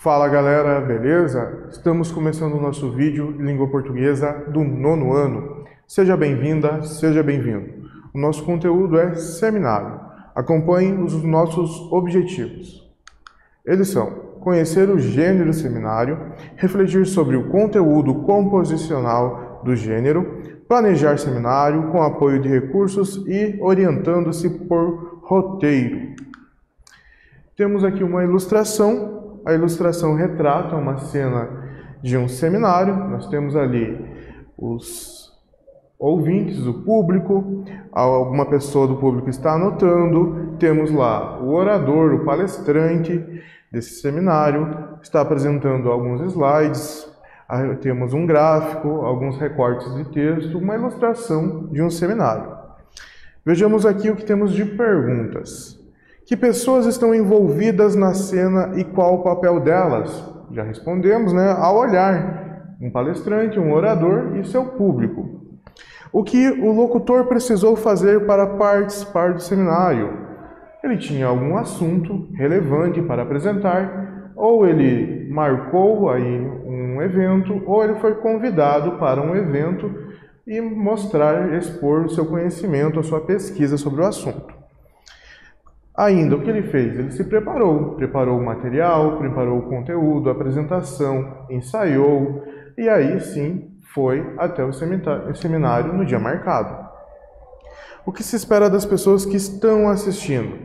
Fala galera, beleza? Estamos começando o nosso vídeo de língua portuguesa do 9º ano. Seja bem-vinda, seja bem-vindo. O nosso conteúdo é seminário. Acompanhe os nossos objetivos. Eles são conhecer o gênero seminário, refletir sobre o conteúdo composicional do gênero, planejar seminário com apoio de recursos e orientando-se por roteiro. Temos aqui uma ilustração. A ilustração retrata uma cena de um seminário. Nós temos ali os ouvintes, o público, alguma pessoa do público está anotando, temos lá o orador, o palestrante desse seminário, está apresentando alguns slides, temos um gráfico, alguns recortes de texto, uma ilustração de um seminário. Vejamos aqui o que temos de perguntas. Que pessoas estão envolvidas na cena e qual o papel delas? Já respondemos, né? Ao olhar, um palestrante, um orador e seu público. O que o locutor precisou fazer para participar do seminário? Ele tinha algum assunto relevante para apresentar, ou ele marcou aí um evento, ou ele foi convidado para um evento e mostrar, expor o seu conhecimento, a sua pesquisa sobre o assunto. Ainda, o que ele fez? Ele se preparou o material, preparou o conteúdo, a apresentação, ensaiou e aí sim foi até o seminário no dia marcado. O que se espera das pessoas que estão assistindo?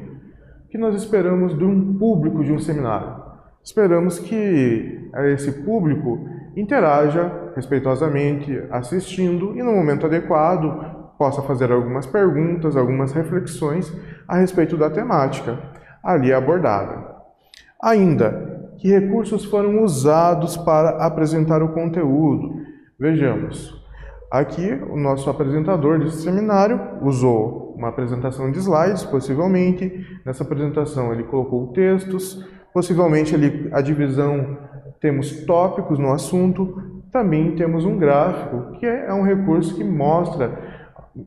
O que nós esperamos de um público de um seminário? Esperamos que esse público interaja respeitosamente assistindo e no momento adequado possa fazer algumas perguntas, algumas reflexões a respeito da temática ali abordada. Ainda, que recursos foram usados para apresentar o conteúdo? Vejamos. Aqui, o nosso apresentador desse seminário usou uma apresentação de slides, possivelmente. Nessa apresentação ele colocou textos, possivelmente a divisão, temos tópicos no assunto, também temos um gráfico, que é um recurso que mostra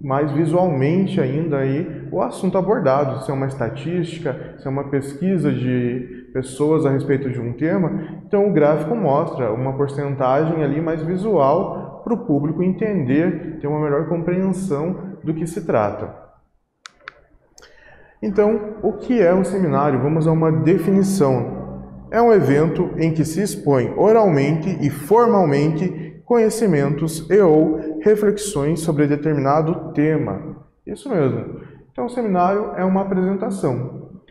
mais visualmente ainda aí o assunto abordado, se é uma estatística, se é uma pesquisa de pessoas a respeito de um tema. Então o gráfico mostra uma porcentagem ali mais visual para o público entender, ter uma melhor compreensão do que se trata. Então, o que é um seminário? Vamos a uma definição. É um evento em que se expõe oralmente e formalmente conhecimentos e ou reflexões sobre determinado tema. Isso mesmo. Então, o seminário é uma apresentação,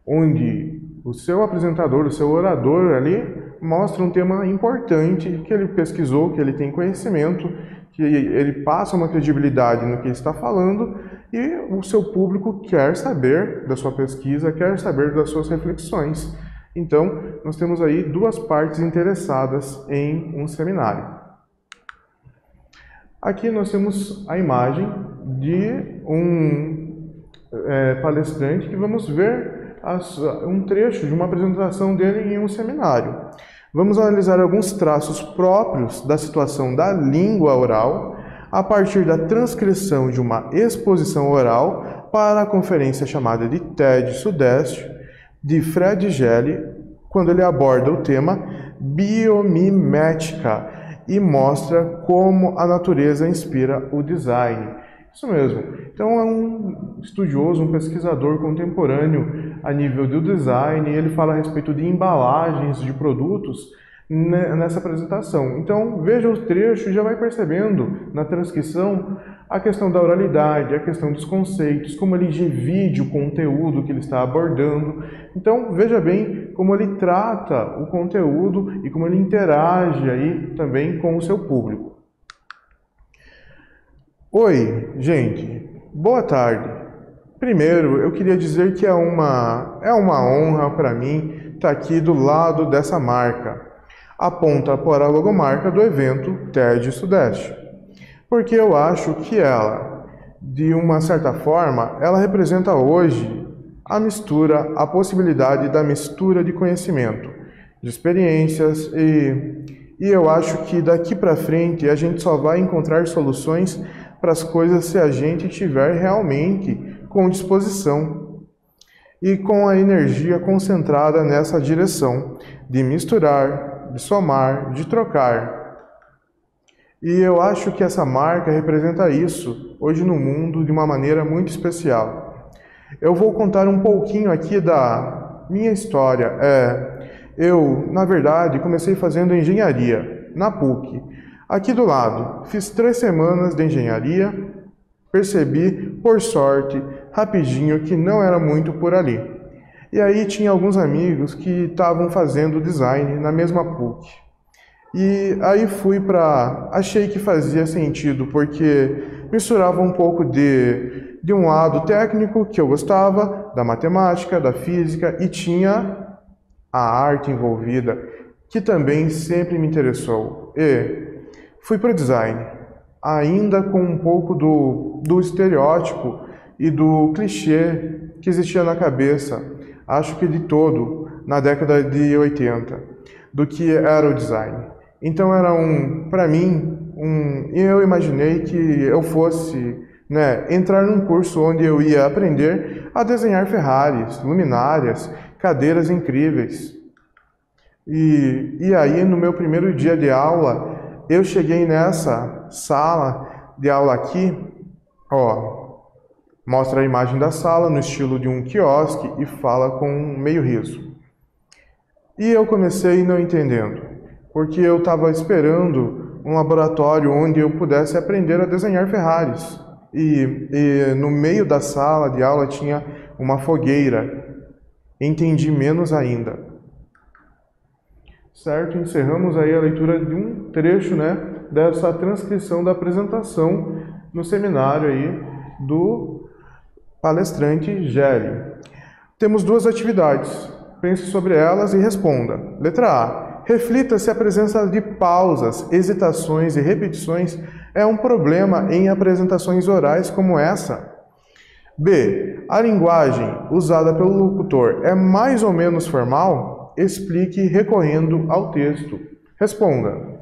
onde o seu apresentador, o seu orador ali, mostra um tema importante que ele pesquisou, que ele tem conhecimento, que ele passa uma credibilidade no que ele está falando e o seu público quer saber da sua pesquisa, quer saber das suas reflexões. Então, nós temos aí duas partes interessadas em um seminário. Aqui nós temos a imagem de um palestrante que vamos ver um trecho de uma apresentação dele em um seminário. Vamos analisar alguns traços próprios da situação da língua oral a partir da transcrição de uma exposição oral para a conferência chamada de TED Sudeste, de Fred Gelli, quando ele aborda o tema biomimética, e mostra como a natureza inspira o design. Isso mesmo. Então é um estudioso, um pesquisador contemporâneo a nível do design, e ele fala a respeito de embalagens de produtos nessa apresentação. Então veja o trecho e já vai percebendo na transcrição a questão da oralidade, a questão dos conceitos, como ele divide o conteúdo que ele está abordando. Então veja bem como ele trata o conteúdo e como ele interage aí também com o seu público. Oi, gente, boa tarde. Primeiro, eu queria dizer que é uma honra para mim estar aqui do lado dessa marca. Aponta para a logomarca do evento TED Sudeste, porque eu acho que ela, de uma certa forma, ela representa hoje a possibilidade da mistura de conhecimento, de experiências e eu acho que daqui para frente a gente só vai encontrar soluções para as coisas se a gente tiver realmente com disposição. e com a energia concentrada nessa direção de misturar, de somar, de trocar. E eu acho que essa marca representa isso hoje no mundo de uma maneira muito especial. Eu vou contar um pouquinho aqui da minha história. Eu, na verdade, comecei fazendo engenharia na PUC, aqui do lado. Fiz 3 semanas de engenharia, percebi, por sorte, rapidinho, que não era muito por ali. E aí tinha alguns amigos que estavam fazendo design na mesma PUC. E aí achei que fazia sentido, porque misturava um pouco de um lado técnico, que eu gostava, da matemática, da física, e tinha a arte envolvida, que também sempre me interessou. E fui para o design, ainda com um pouco do estereótipo e do clichê que existia na cabeça, acho que de todo, na década de 80, do que era o design. Então era para mim, eu imaginei que eu fosse entrar num curso onde eu ia aprender a desenhar Ferraris, luminárias, cadeiras incríveis. E aí, no meu primeiro dia de aula, eu cheguei nessa sala de aula aqui, mostra a imagem da sala no estilo de um quiosque e fala com meio riso. E eu comecei não entendendo, porque eu estava esperando um laboratório onde eu pudesse aprender a desenhar Ferraris. E no meio da sala de aula tinha uma fogueira. Entendi menos ainda. Certo? Encerramos aí a leitura de um trecho, dessa transcrição da apresentação no seminário aí do palestrante Gelli. Temos 2 atividades. Pense sobre elas e responda. Letra A. Reflita se a presença de pausas, hesitações e repetições é um problema em apresentações orais como essa. B. A linguagem usada pelo locutor é mais ou menos formal? Explique recorrendo ao texto. Responda.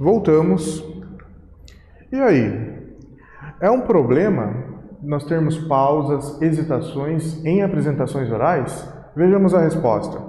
Voltamos. E aí? É um problema nós termos pausas, hesitações em apresentações orais? Vejamos a resposta.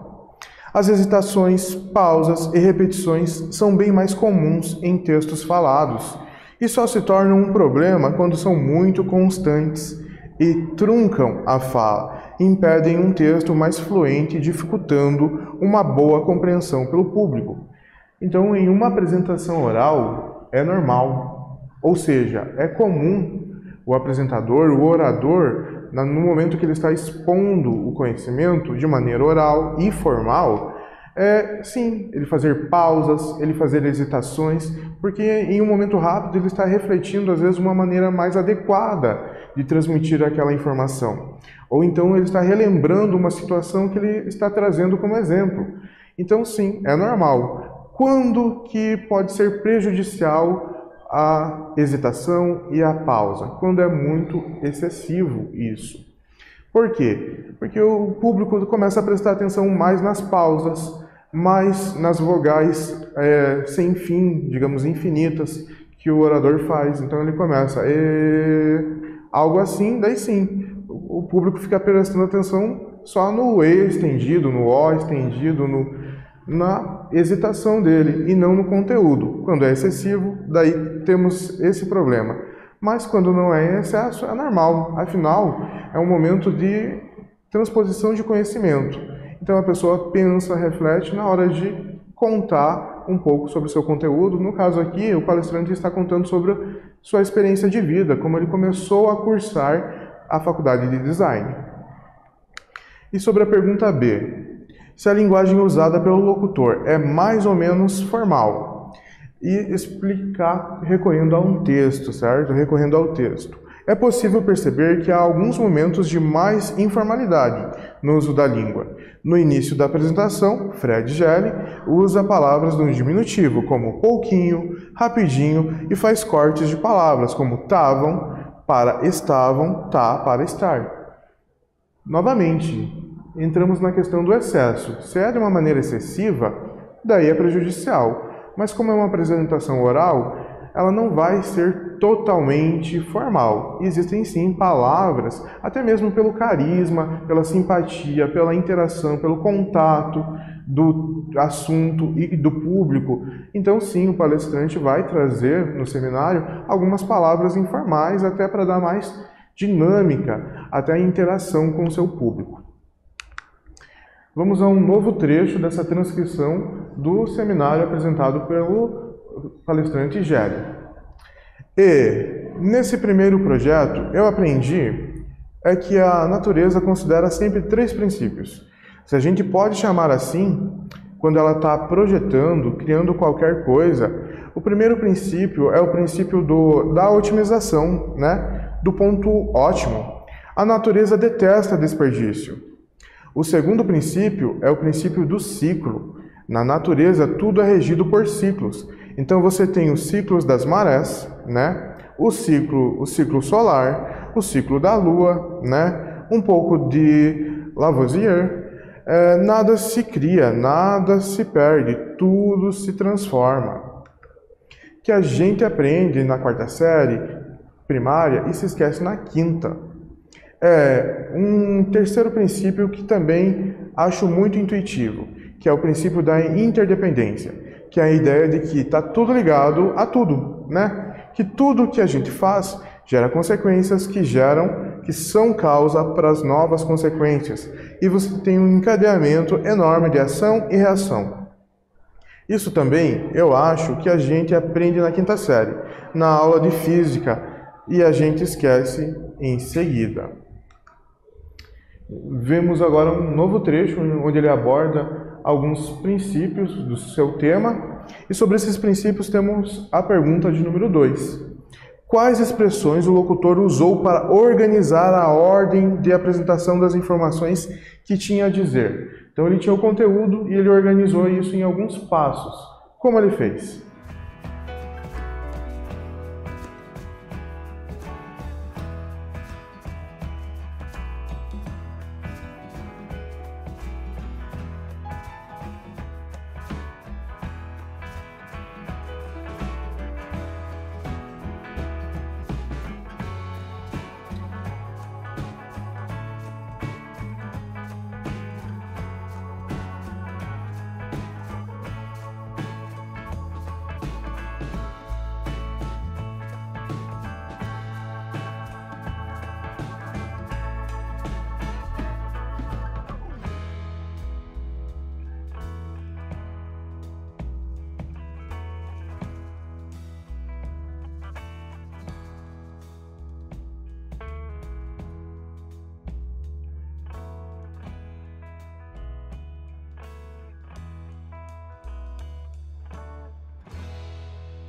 As hesitações, pausas e repetições são bem mais comuns em textos falados e só se tornam um problema quando são muito constantes e truncam a fala, impedem um texto mais fluente, dificultando uma boa compreensão pelo público. Então, em uma apresentação oral, é normal, ou seja, é comum o apresentador, o orador, no momento que ele está expondo o conhecimento de maneira oral e formal, sim, ele fazer pausas, ele fazer hesitações, porque em um momento rápido ele está refletindo, às vezes, uma maneira mais adequada de transmitir aquela informação. Ou então ele está relembrando uma situação que ele está trazendo como exemplo. Então, sim, é normal. Quando que pode ser prejudicial a hesitação e a pausa? Quando é muito excessivo isso. Por quê? Porque o público começa a prestar atenção mais nas pausas, mais nas vogais sem fim, digamos, infinitas, que o orador faz. Então ele começa, algo assim, daí sim, o público fica prestando atenção só no E estendido, no O estendido, na hesitação dele e não no conteúdo. Quando é excessivo, daí temos esse problema. Mas quando não é em excesso, é normal. Afinal, é um momento de transposição de conhecimento. Então a pessoa pensa, reflete na hora de contar um pouco sobre o seu conteúdo. No caso aqui, o palestrante está contando sobre sua experiência de vida, como ele começou a cursar a faculdade de design. E sobre a pergunta B, se a linguagem usada pelo locutor é mais ou menos formal, e explicar recorrendo a um texto, certo? Recorrendo ao texto. É possível perceber que há alguns momentos de mais informalidade no uso da língua. No início da apresentação, Fred Gelli usa palavras no diminutivo, como pouquinho, rapidinho, e faz cortes de palavras, como tavam para estavam, tá para estar. Novamente, entramos na questão do excesso. Se é de uma maneira excessiva, daí é prejudicial. Mas como é uma apresentação oral, ela não vai ser totalmente formal. Existem sim palavras, até mesmo pelo carisma, pela simpatia, pela interação, pelo contato do assunto e do público. Então sim, o palestrante vai trazer no seminário algumas palavras informais, até para dar mais dinâmica, até a interação com o seu público. Vamos a um novo trecho dessa transcrição do seminário apresentado pelo palestrante Gelli. E, nesse primeiro projeto, eu aprendi que a natureza considera sempre 3 princípios. Se a gente pode chamar assim, quando ela está projetando, criando qualquer coisa, o primeiro princípio é o princípio da otimização, né? Do ponto ótimo. A natureza detesta desperdício. O segundo princípio é o princípio do ciclo. Na natureza, tudo é regido por ciclos. Então, você tem os ciclos das marés, né? O ciclo solar, o ciclo da lua, né? Um pouco de Lavoisier. Nada se cria, nada se perde, tudo se transforma. Que a gente aprende na 4ª série primária e se esquece na 5ª. Um terceiro princípio que também acho muito intuitivo, que é o princípio da interdependência, que é a ideia de que está tudo ligado a tudo, né? Que tudo que a gente faz gera consequências que são causa para as novas consequências. E você tem um encadeamento enorme de ação e reação. Isso também, eu acho, que a gente aprende na 5ª série, na aula de física, e a gente esquece em seguida. Vemos agora um novo trecho onde ele aborda alguns princípios do seu tema, e sobre esses princípios temos a pergunta de número 2. Quais expressões o locutor usou para organizar a ordem de apresentação das informações que tinha a dizer? Então ele tinha o conteúdo e ele organizou isso em alguns passos. Como ele fez?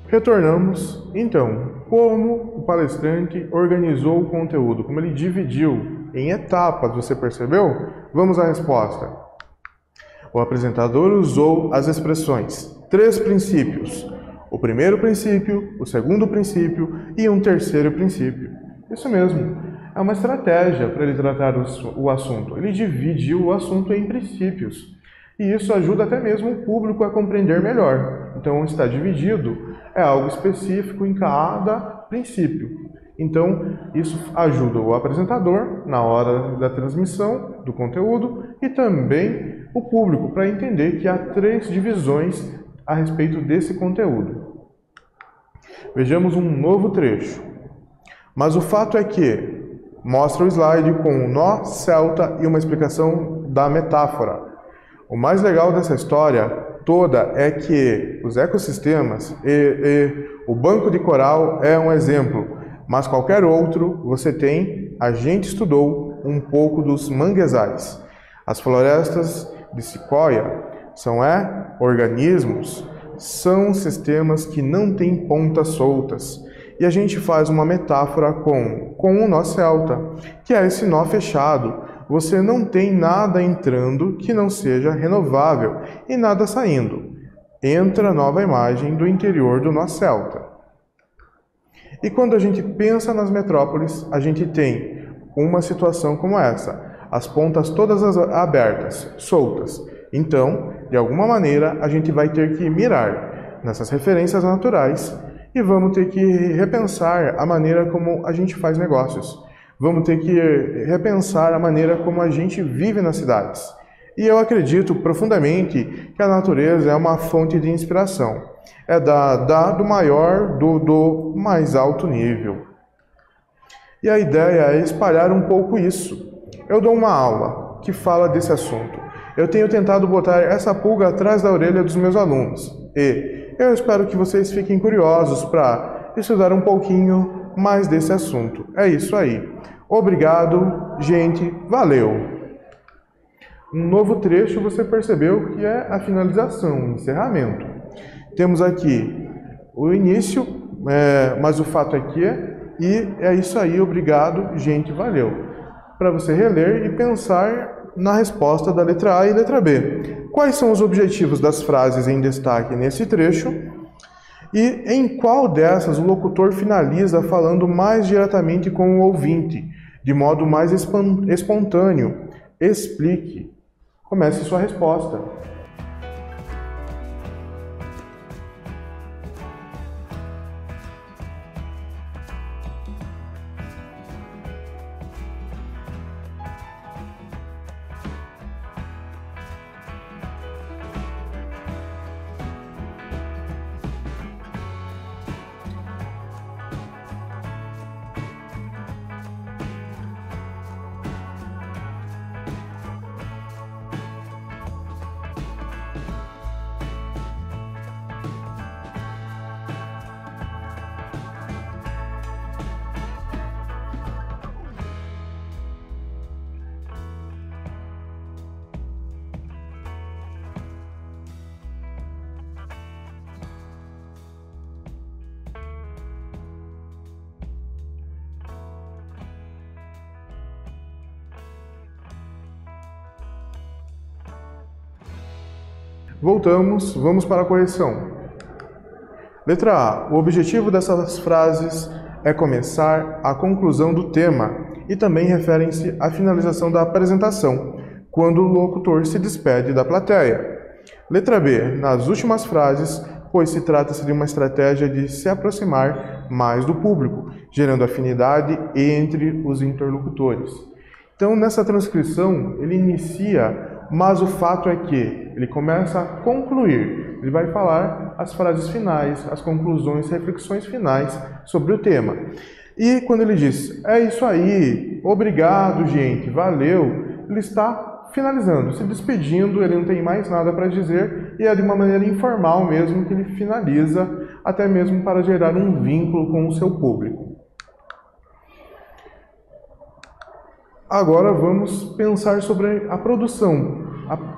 Retornamos, então, como o palestrante organizou o conteúdo, como ele dividiu em etapas, você percebeu? Vamos à resposta. O apresentador usou as expressões 3 princípios, o primeiro princípio, o segundo princípio e um terceiro princípio. Isso mesmo, é uma estratégia para ele tratar o assunto. Ele dividiu o assunto em princípios. E isso ajuda até mesmo o público a compreender melhor. Então, está dividido, é algo específico em cada princípio. Então, isso ajuda o apresentador na hora da transmissão do conteúdo e também o público para entender que há 3 divisões a respeito desse conteúdo. Vejamos um novo trecho. Mas o fato é que Mostra o slide com um nó celta e uma explicação da metáfora. O mais legal dessa história toda é que os ecossistemas e o banco de coral é um exemplo, mas qualquer outro você tem, a gente estudou um pouco dos manguezais. As florestas de sequoia são organismos, são sistemas que não têm pontas soltas. E a gente faz uma metáfora com o nó celta, que é esse nó fechado. Você não tem nada entrando que não seja renovável e nada saindo. Entra a nova imagem do interior do nó celta. E quando a gente pensa nas metrópoles, a gente tem uma situação como essa. As pontas todas abertas, soltas. Então, de alguma maneira, a gente vai ter que mirar nessas referências naturais e vamos ter que repensar a maneira como a gente faz negócios. Vamos ter que repensar a maneira como a gente vive nas cidades. E eu acredito profundamente que a natureza é uma fonte de inspiração. É do maior, do mais alto nível. E a ideia é espalhar um pouco isso. Eu dou uma aula que fala desse assunto. Eu tenho tentado botar essa pulga atrás da orelha dos meus alunos. E eu espero que vocês fiquem curiosos para estudar um pouquinho mais desse assunto. É isso aí. Obrigado, gente. Valeu! Um novo trecho você percebeu que é a finalização, o encerramento. Temos aqui o início, mas o fato aqui e é isso aí. Obrigado, gente. Valeu! Para você reler e pensar na resposta da letra A e letra B. Quais são os objetivos das frases em destaque nesse trecho? E em qual dessas o locutor finaliza falando mais diretamente com o ouvinte, de modo mais espontâneo? Explique. Comece sua resposta. Voltamos, vamos para a correção. Letra A. O objetivo dessas frases é começar a conclusão do tema e também referem-se à finalização da apresentação, quando o locutor se despede da plateia. Letra B. Nas últimas frases, pois se trata-se de uma estratégia de se aproximar mais do público, gerando afinidade entre os interlocutores. Então, nessa transcrição, ele inicia, mas o fato é que ele começa a concluir. Ele vai falar as frases finais, as conclusões, reflexões finais sobre o tema. E quando ele diz, é isso aí, obrigado, gente, valeu, ele está finalizando, se despedindo, ele não tem mais nada para dizer e é de uma maneira informal mesmo que ele finaliza, até mesmo para gerar um vínculo com o seu público. Agora vamos pensar sobre a produção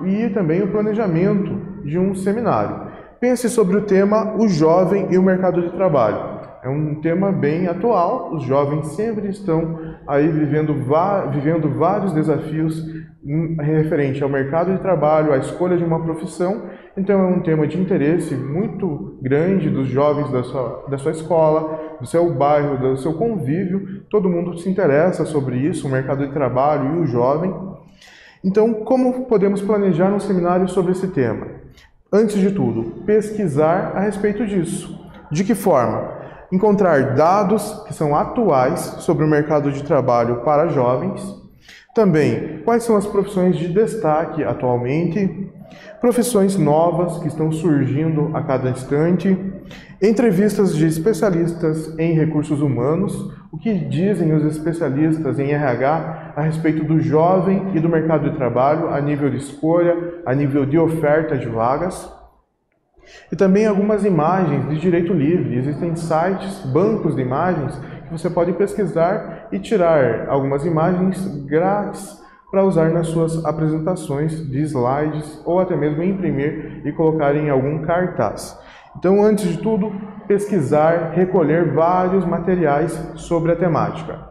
e também o planejamento de um seminário. Pense sobre o tema o jovem e o mercado de trabalho. É um tema bem atual, os jovens sempre estão aí vivendo vários desafios referente ao mercado de trabalho, à escolha de uma profissão. Então é um tema de interesse muito grande dos jovens da sua escola, do seu bairro, do seu convívio. Todo mundo se interessa sobre isso, o mercado de trabalho e o jovem. Então, como podemos planejar um seminário sobre esse tema? Antes de tudo, pesquisar a respeito disso. De que forma? Encontrar dados que são atuais sobre o mercado de trabalho para jovens. Também, quais são as profissões de destaque atualmente? profissões novas que estão surgindo a cada instante, entrevistas de especialistas em recursos humanos, o que dizem os especialistas em RH a respeito do jovem e do mercado de trabalho, a nível de escolha, a nível de oferta de vagas. E também algumas imagens de direito livre. Existem sites, bancos de imagens, que você pode pesquisar e tirar algumas imagens grátis para usar nas suas apresentações de slides ou até mesmo imprimir e colocar em algum cartaz. Então, antes de tudo, pesquisar, recolher vários materiais sobre a temática.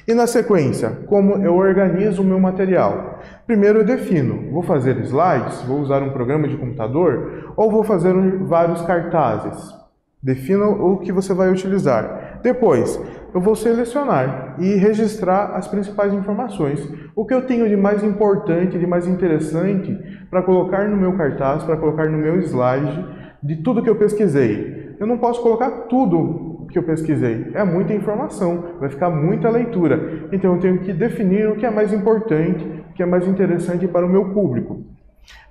E na sequência, como eu organizo o meu material? Primeiro eu defino, vou fazer slides, vou usar um programa de computador ou vou fazer vários cartazes. Defina o que você vai utilizar. Depois, eu vou selecionar e registrar as principais informações. O que eu tenho de mais importante, de mais interessante para colocar no meu cartaz, para colocar no meu slide, de tudo que eu pesquisei. Eu não posso colocar tudo que eu pesquisei. É muita informação, vai ficar muita leitura. Então eu tenho que definir o que é mais importante, o que é mais interessante para o meu público.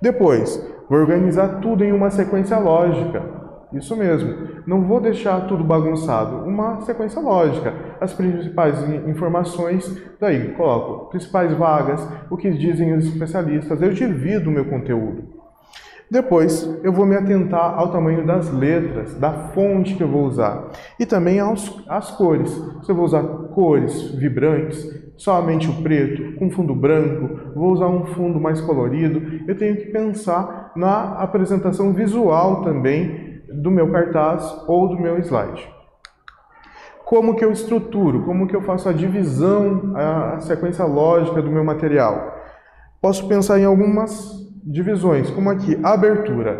Depois, vou organizar tudo em uma sequência lógica. Isso mesmo, não vou deixar tudo bagunçado, uma sequência lógica. As principais informações, daí coloco principais vagas, o que dizem os especialistas, eu divido o meu conteúdo. Depois, eu vou me atentar ao tamanho das letras, da fonte que eu vou usar. E também às cores. Se eu vou usar cores vibrantes, somente o preto, com fundo branco, vou usar um fundo mais colorido. Eu tenho que pensar na apresentação visual também do meu cartaz ou do meu slide. Como que eu estruturo? Como que eu faço a divisão, a sequência lógica do meu material? Posso pensar em algumas divisões, como aqui, abertura.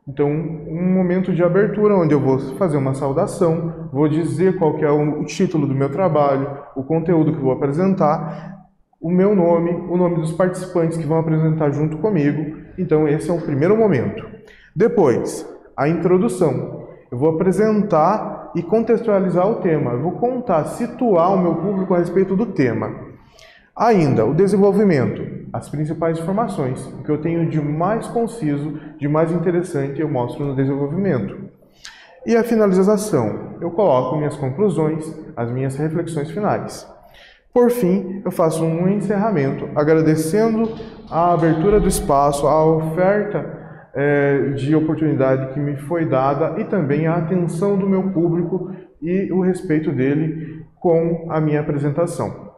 Então, um momento de abertura onde eu vou fazer uma saudação, vou dizer qual que é o título do meu trabalho, o conteúdo que eu vou apresentar, o meu nome, o nome dos participantes que vão apresentar junto comigo. Então, esse é o primeiro momento. Depois, a introdução. Eu vou apresentar e contextualizar o tema. Eu vou contar, situar o meu público a respeito do tema. Ainda, o desenvolvimento, as principais informações, o que eu tenho de mais conciso, de mais interessante, eu mostro no desenvolvimento. E a finalização, eu coloco minhas conclusões, as minhas reflexões finais. Por fim, eu faço um encerramento, agradecendo a abertura do espaço, a oferta de oportunidade que me foi dada e também a atenção do meu público e o respeito dele com a minha apresentação.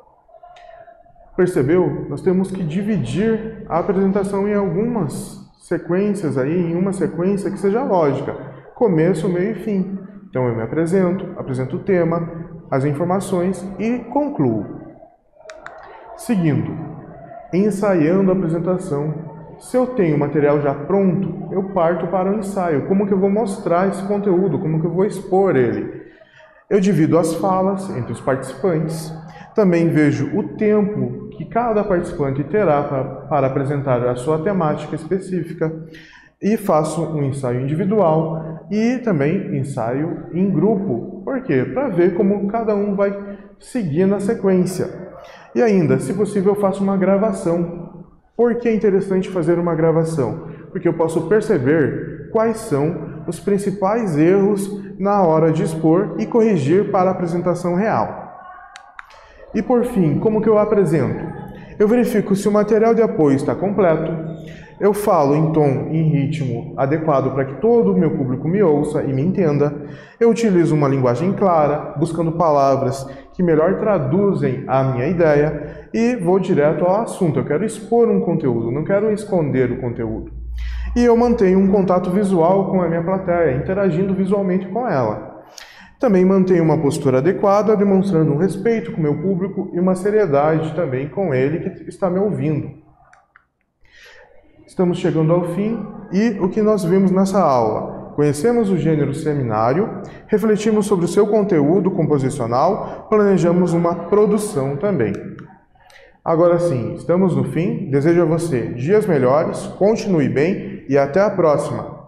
Percebeu? Nós temos que dividir a apresentação em algumas sequências aí, em uma sequência que seja lógica, começo, meio e fim. Então eu me apresento o tema, as informações e concluo. Seguindo, ensaiando a apresentação. Se eu tenho o material já pronto, eu parto para o ensaio. Como que eu vou mostrar esse conteúdo? Como que eu vou expor ele? Eu divido as falas entre os participantes. Também vejo o tempo que cada participante terá para apresentar a sua temática específica. E faço um ensaio individual e também ensaio em grupo. Por quê? Para ver como cada um vai seguir na sequência. E ainda, se possível, eu faço uma gravação. Por que é interessante fazer uma gravação? Porque eu posso perceber quais são os principais erros na hora de expor e corrigir para a apresentação real. E por fim, como que eu apresento? Eu verifico se o material de apoio está completo, eu falo em tom e em ritmo adequado para que todo o meu público me ouça e me entenda, eu utilizo uma linguagem clara, buscando palavras que melhor traduzem a minha ideia, e vou direto ao assunto. Eu quero expor um conteúdo, não quero esconder o conteúdo. E eu mantenho um contato visual com a minha plateia, interagindo visualmente com ela. Também mantenho uma postura adequada, demonstrando um respeito com o meu público e uma seriedade também com ele que está me ouvindo. Estamos chegando ao fim e o que nós vimos nessa aula? Conhecemos o gênero seminário, refletimos sobre o seu conteúdo composicional, planejamos uma produção também. Agora sim, estamos no fim. Desejo a você dias melhores, continue bem e até a próxima!